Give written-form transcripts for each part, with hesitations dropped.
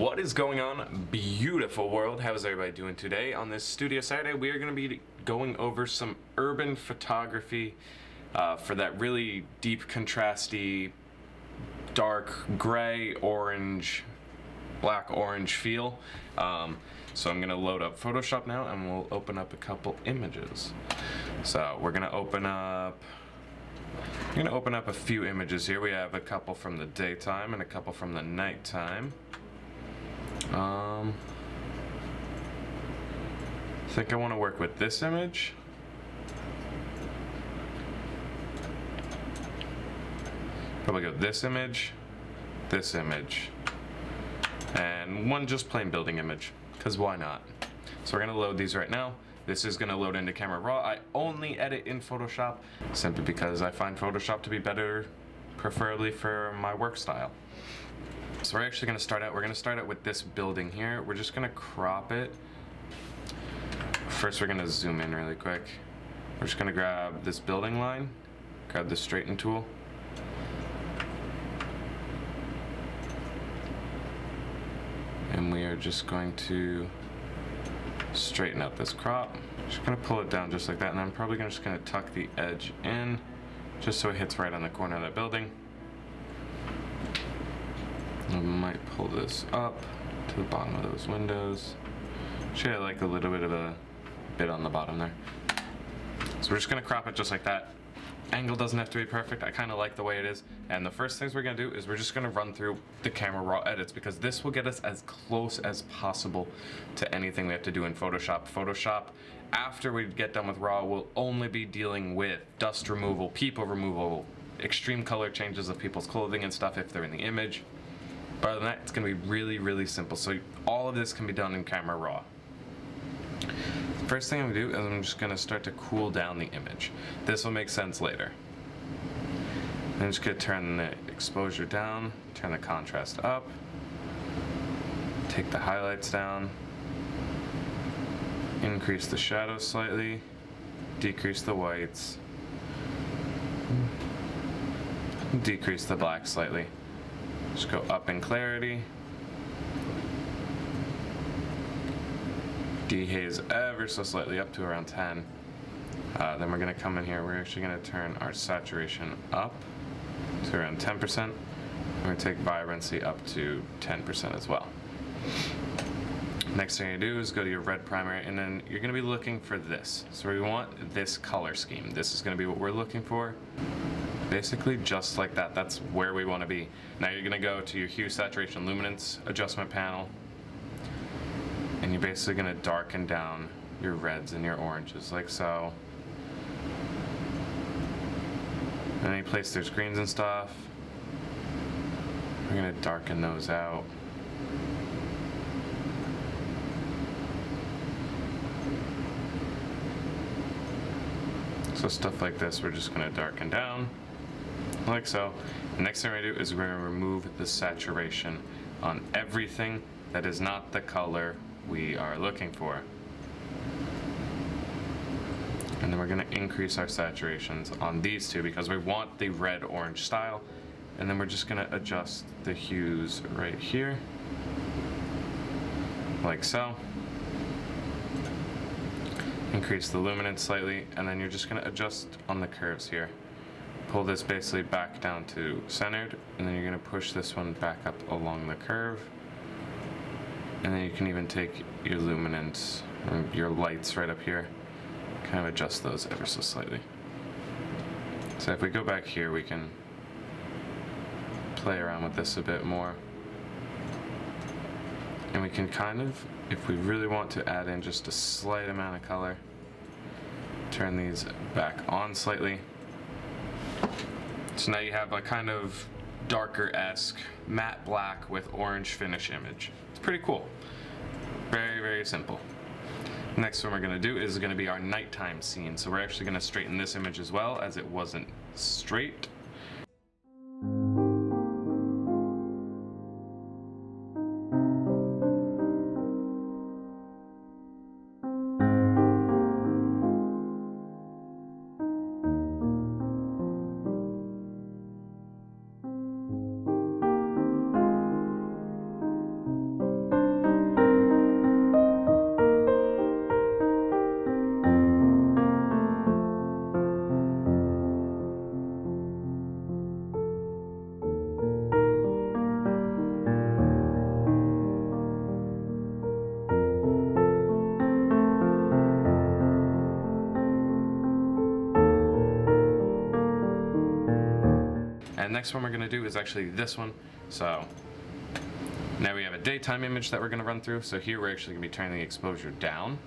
What is going on, beautiful world? How's everybody doing today? On this Studio Saturday, we are going to be going over some urban photography for that really deep, contrasty, dark gray, orange, black orange feel. So I'm going to load up Photoshop now and we'll open up a couple images. So we're going to open up a few images here. We have a couple from the daytime and a couple from the nighttime. I think I want to work with this image. Probably go this image, and one just plain building image, because why not? So we're going to load these right now. This is going to load into Camera Raw. I only edit in Photoshop simply because I find Photoshop to be better, preferably for my work style. So we're actually going to start out with this building here. We're just going to crop it. First we're going to zoom in really quick. We're just going to grab this building line, grab the straighten tool. And we are just going to straighten out this crop. Just going to pull it down just like that, and I'm probably just going to tuck the edge in just so it hits right on the corner of that building. I might pull this up to the bottom of those windows. Actually, I like a little bit of a bit on the bottom there. So we're just going to crop it just like that. Angle doesn't have to be perfect. I kind of like the way it is. And the first things we're going to do is we're just going to run through the Camera Raw edits, because this will get us as close as possible to anything we have to do in Photoshop. Photoshop, after we get done with Raw, will only be dealing with dust removal, people removal, extreme color changes of people's clothing and stuff if they're in the image. But other than that, it's going to be really, really simple. So all of this can be done in Camera Raw. First thing I'm going to do is I'm just going to start to cool down the image. This will make sense later. I'm just going to turn the exposure down, turn the contrast up, take the highlights down, increase the shadows slightly, decrease the whites, decrease the black slightly. Just go up in clarity. Dehaze ever so slightly up to around 10. Then we're going to come in here. We're actually going to turn our saturation up to around 10%. We're going to take vibrancy up to 10% as well. Next thing you do is go to your red primer, and then you're going to be looking for this. So we want this color scheme. This is going to be what we're looking for. Basically just like that. That's where we want to be. Now you're going to go to your hue, saturation, luminance adjustment panel, and you're basically going to darken down your reds and your oranges like so. And any place there's greens and stuff, we're going to darken those out. So stuff like this we're just going to darken down like so. The next thing we're going to do is we're going to remove the saturation on everything that is not the color we are looking for. And then we're going to increase our saturations on these two because we want the red-orange style. And then we're just going to adjust the hues right here like so. Increase the luminance slightly, and then you're just going to adjust on the curves here. Pull this basically back down to centered, and then you're going to push this one back up along the curve. And then you can even take your luminance, or your lights right up here, kind of adjust those ever so slightly. So if we go back here, we can play around with this a bit more. And we can kind of, if we really want to add in just a slight amount of color, turn these back on slightly. So now you have a kind of darker-esque matte black with orange finish image. It's pretty cool. Very, very simple. Next one we're going to do is going to be our nighttime scene. So we're actually going to straighten this image as well, as it wasn't straight. next one we're gonna do is actually this one. So now we have a daytime image that we're gonna run through. So here we're actually gonna be turning the exposure down,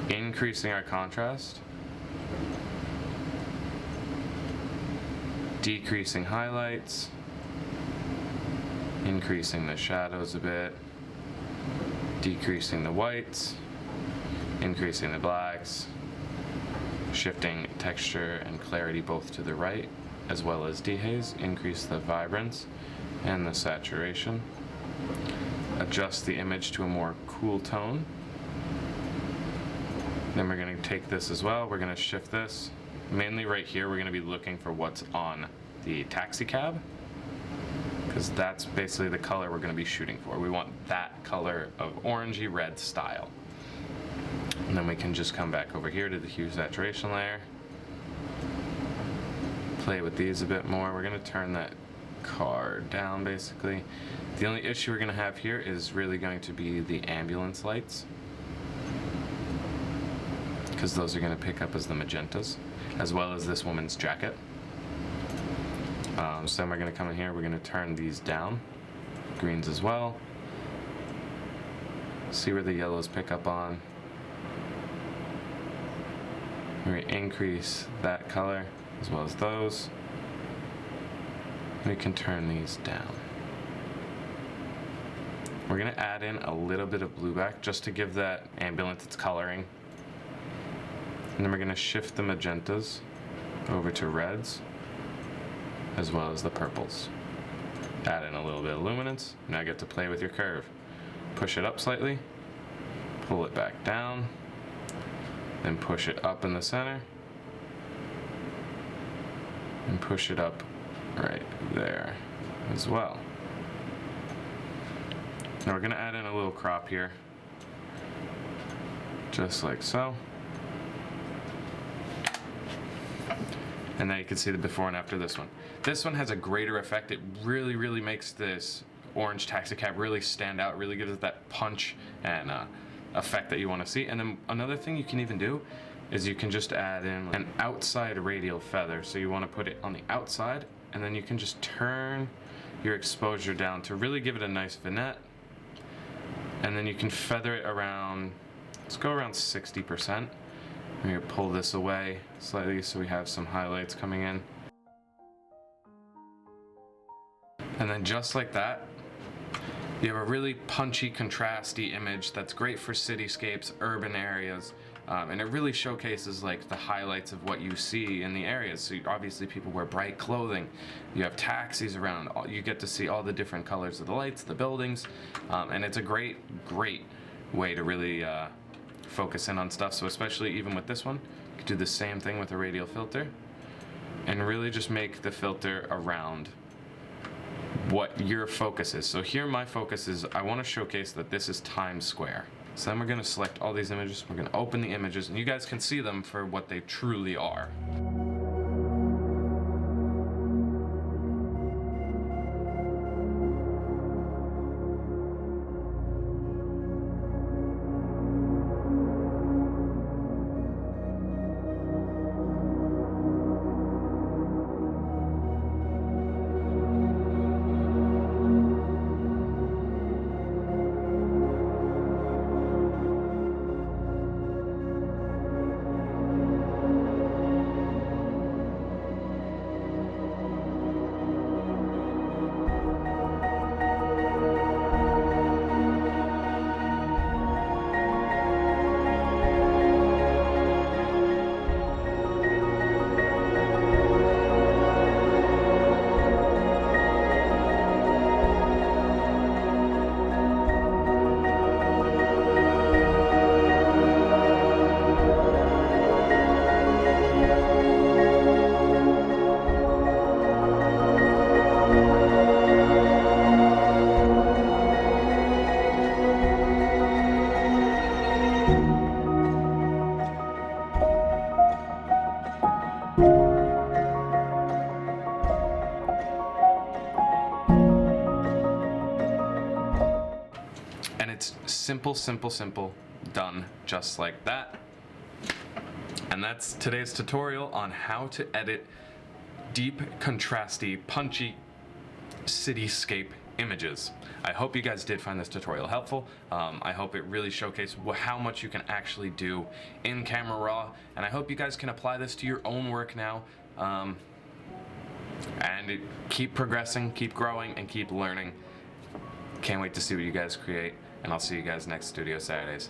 increasing our contrast, decreasing highlights, increasing the shadows a bit, decreasing the whites, increasing the blacks, shifting texture and clarity both to the right, as well as dehaze, increase the vibrance and the saturation, adjust the image to a more cool tone. Then we're going to take this as well, we're going to shift this. Mainly right here, we're going to be looking for what's on the taxi cab, because that's basically the color we're going to be shooting for. We want that color of orangey red style. And then we can just come back over here to the hue saturation layer, play with these a bit more. We're going to turn that car down basically. The only issue we're going to have here is really going to be the ambulance lights, because those are going to pick up as the magentas, as well as this woman's jacket. So then we're going to come in here, we're going to turn these down, greens as well, see where the yellows pick up on. We increase that color as well as those. We can turn these down. We're going to add in a little bit of blue back just to give that ambulance its coloring. And then we're going to shift the magentas over to reds, as well as the purples. Add in a little bit of luminance. Now get to play with your curve. Push it up slightly, pull it back down, then push it up in the center, and push it up right there as well. Now we're going to add in a little crop here, just like so. And now you can see the before and after this one. This one has a greater effect. It really makes this orange taxi cab really stand out, really gives it that punch and effect that you want to see. And then another thing you can even do is you can just add in an outside radial feather. So you want to put it on the outside, and then you can just turn your exposure down to really give it a nice vignette. And then you can feather it around, let's go around 60%. I'm going to pull this away slightly so we have some highlights coming in. And then just like that, you have a really punchy, contrasty image that's great for cityscapes, urban areas, and it really showcases like the highlights of what you see in the areas. So obviously people wear bright clothing, you have taxis around, you get to see all the different colors of the lights, the buildings, and it's a great way to really focus in on stuff. So especially even with this one, you could do the same thing with a radial filter and really just make the filter around what your focus is. So here my focus is, I want to showcase that this is Times Square. So then we're going to select all these images, we're going to open the images, and you guys can see them for what they truly are. Simple, done just like that. And that's today's tutorial on how to edit deep, contrasty, punchy cityscape images. I hope you guys did find this tutorial helpful. I hope it really showcased how much you can actually do in Camera Raw, and I hope you guys can apply this to your own work now. And keep progressing, keep growing, and keep learning. Can't wait to see what you guys create, and I'll see you guys next Studio Saturdays.